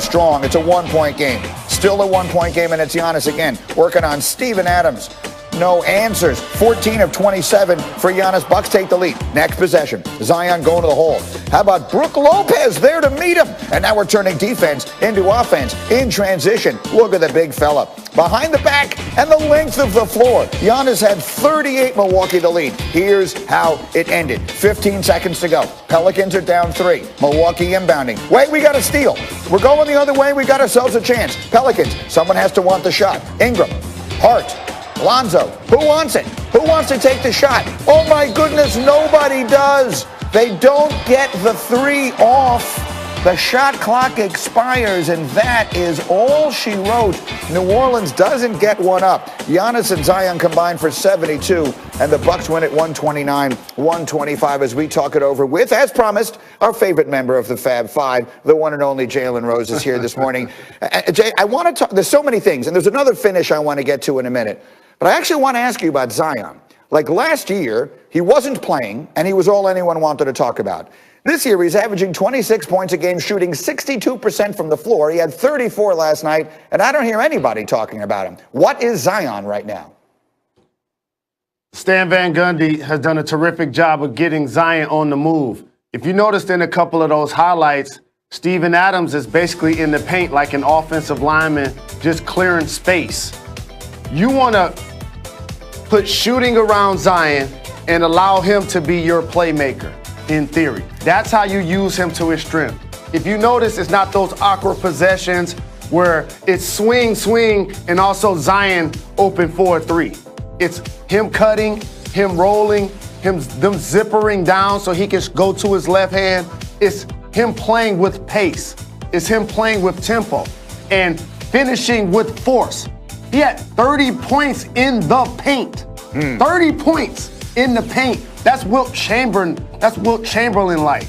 so strong. It's a one-point game. Still a one-point game, and it's Giannis again, working on Steven Adams. No answers. 14 of 27 for Giannis. Bucks take the lead. Next possession. Zion going to the hole. How about Brook Lopez there to meet him? And now we're turning defense into offense in transition. Look at the big fella. Behind the back and the length of the floor. Giannis had 38, Milwaukee to lead. Here's how it ended. 15 seconds to go. Pelicans are down 3. Milwaukee inbounding. Wait, we got a steal. We're going the other way. We got ourselves a chance. Pelicans, someone has to want the shot. Ingram, Hart, Lonzo, who wants it? Who wants to take the shot? Oh my goodness, nobody does. They don't get the 3 off. The shot clock expires, and that is all she wrote. New Orleans doesn't get one up. Giannis and Zion combined for 72, and the Bucks win at 129-125 as we talk it over with, as promised, our favorite member of the Fab Five, the one and only Jalen Rose is here this morning. Jay, I want to talk, there's so many things, and there's another finish I want to get to in a minute. But I actually want to ask you about Zion. Like last year, he wasn't playing, and he was all anyone wanted to talk about. This year, he's averaging 26 points a game, shooting 62% from the floor. He had 34 last night, and I don't hear anybody talking about him. What is Zion right now? Stan Van Gundy has done a terrific job of getting Zion on the move. If you noticed in a couple of those highlights, Steven Adams is basically in the paint like an offensive lineman, just clearing space. You want to put shooting around Zion and allow him to be your playmaker, in theory. That's how you use him to his strength. If you notice, it's not those awkward possessions where it's swing, and also Zion open for a 3. It's him cutting, him rolling, them zippering down so he can go to his left hand. It's him playing with pace. It's him playing with tempo and finishing with force. He had 30 points in the paint. 30 points in the paint. That's Wilt Chamberlain. That's Wilt Chamberlain like.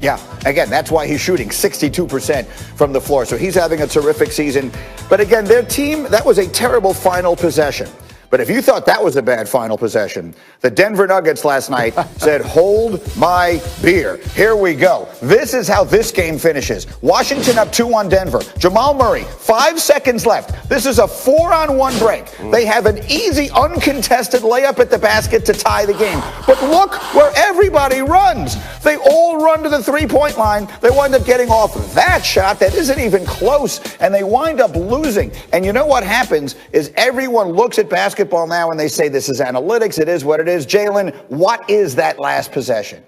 Yeah, again, that's why he's shooting 62% from the floor. So he's having a terrific season. But again, their team, that was a terrible final possession. But if you thought that was a bad final possession, the Denver Nuggets last night said, hold my beer. Here we go. This is how this game finishes. Washington up 2 on Denver. Jamal Murray, 5 seconds left. This is a 4-on-1 break. They have an easy, uncontested layup at the basket to tie the game. But look where everybody runs. They all run to the three-point line. They wind up getting off that shot that isn't even close, and they wind up losing. And you know what happens is everyone looks at basketball now and they say this is analytics. It is what it is. Jalen, what is that last possession?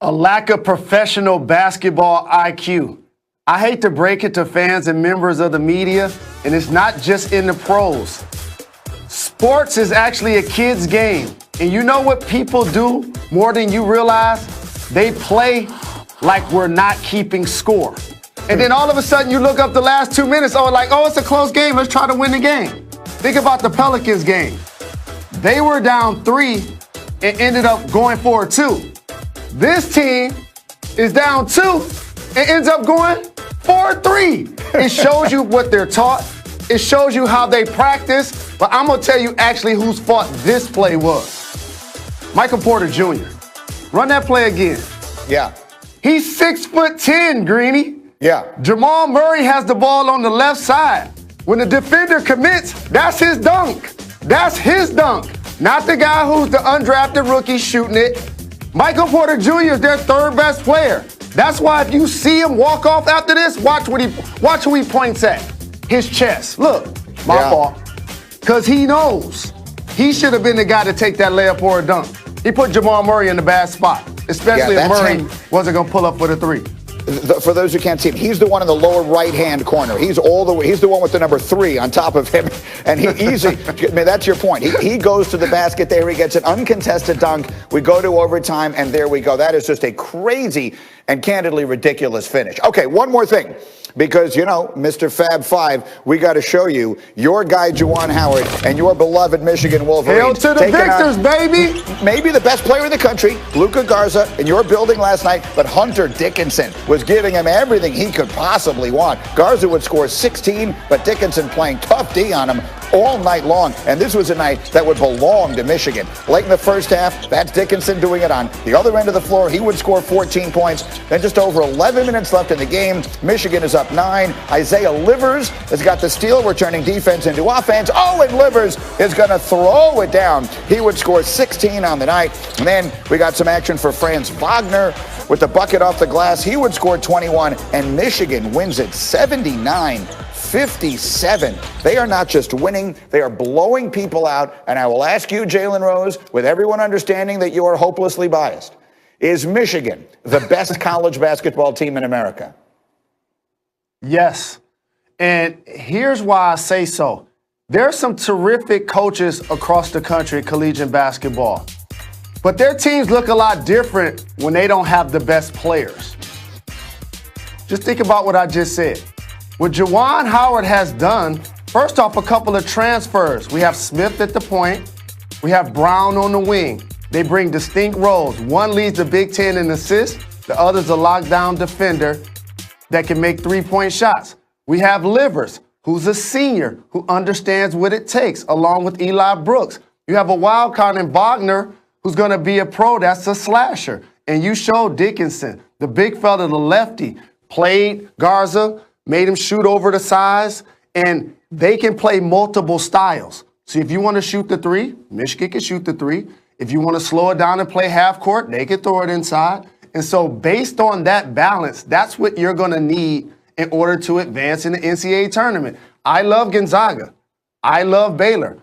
A lack of professional basketball IQ. I hate to break it to fans and members of the media, and it's not just in the pros. Sports is actually a kid's game. And you know what people do more than you realize? They play like we're not keeping score. And then all of a sudden you look up the last 2 minutes, it's a close game. Let's try to win the game. Think about the Pelicans game. They were down 3 and ended up going for a 2. This team is down 2 and ends up going for a 3. It shows you what they're taught. It shows you how they practice. But I'm going to tell you actually whose fault this play was. Michael Porter Jr. Run that play again. Yeah. He's 6'10", Greeny. Yeah. Jamal Murray has the ball on the left side. When the defender commits, that's his dunk. That's his dunk. Not the guy who's the undrafted rookie shooting it. Michael Porter Jr. is their third best player. That's why if you see him walk off after this, watch who he points at. His chest. Look, my fault. Because he knows he should have been the guy to take that layup or a dunk. He put Jamal Murray in the bad spot, especially if Murray wasn't going to pull up for the 3. For those who can't see him, he's the one in the lower right-hand corner. He's the one with the number 3 on top of him. And that's your point. He goes to the basket there. He gets an uncontested dunk. We go to overtime, and there we go. That is just a crazy and candidly ridiculous finish. Okay, one more thing. Because, Mr. Fab Five, we got to show you your guy, Juwan Howard, and your beloved Michigan Wolverines. Hail to the victors, baby! Maybe the best player in the country, Luka Garza, in your building last night, but Hunter Dickinson was giving him everything he could possibly want. Garza would score 16, but Dickinson playing tough D on him all night long, and this was a night that would belong to Michigan. Late in the first half, that's Dickinson doing it on the other end of the floor. He would score 14 points. Then just over 11 minutes left in the game, Michigan is up 9. Isaiah Livers has got the steal. We're turning defense into offense. Oh, and Livers is going to throw it down. He would score 16 on the night. And then we got some action for Franz Wagner with the bucket off the glass. He would score 21, and Michigan wins it 79-57. They are not just winning, they are blowing people out. And I will ask you, Jalen Rose, with everyone understanding that you are hopelessly biased, is Michigan the best college basketball team in America? Yes. And here's why I say so. There are some terrific coaches across the country in collegiate basketball, but their teams look a lot different when they don't have the best players. Just think about what I just said. What Juwan Howard has done, first off, a couple of transfers. We have Smith at the point. We have Brown on the wing. They bring distinct roles. One leads the Big Ten in assists. The other's a lockdown defender that can make three-point shots. We have Livers, who's a senior, who understands what it takes, along with Eli Brooks. You have a wild card in Wagner, who's going to be a pro. That's a slasher. And you showed Dickinson, the big fella, the lefty, played Garza, made him shoot over the size, and they can play multiple styles. So if you want to shoot the three, Michigan can shoot the three. If you want to slow it down and play half court, they can throw it inside. And so based on that balance, that's what you're going to need in order to advance in the NCAA tournament. I love Gonzaga. I love Baylor.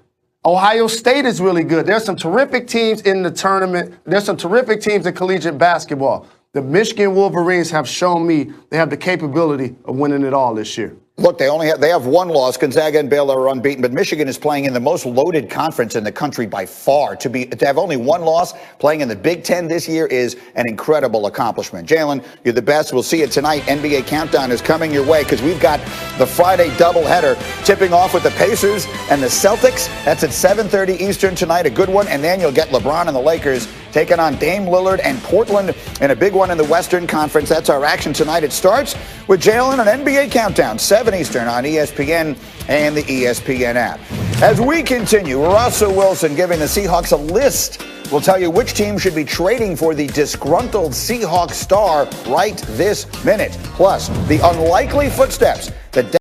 Ohio State is really good. There's some terrific teams in the tournament. There's some terrific teams in collegiate basketball. The Michigan Wolverines have shown me they have the capability of winning it all this year. Look, they have one loss. Gonzaga and Baylor are unbeaten, but Michigan is playing in the most loaded conference in the country by far. To have only one loss playing in the Big Ten this year is an incredible accomplishment. Jalen, you're the best. We'll see you tonight. NBA Countdown is coming your way because we've got the Friday doubleheader tipping off with the Pacers and the Celtics. That's at 7:30 Eastern tonight, a good one. And then you'll get LeBron and the Lakers taking on Dame Lillard and Portland in a big one in the Western Conference. That's our action tonight. It starts with Jalen and NBA Countdown, 7 Eastern on ESPN and the ESPN app. As we continue, Russell Wilson giving the Seahawks a list. We'll tell you which team should be trading for the disgruntled Seahawks star right this minute. Plus, the unlikely footsteps that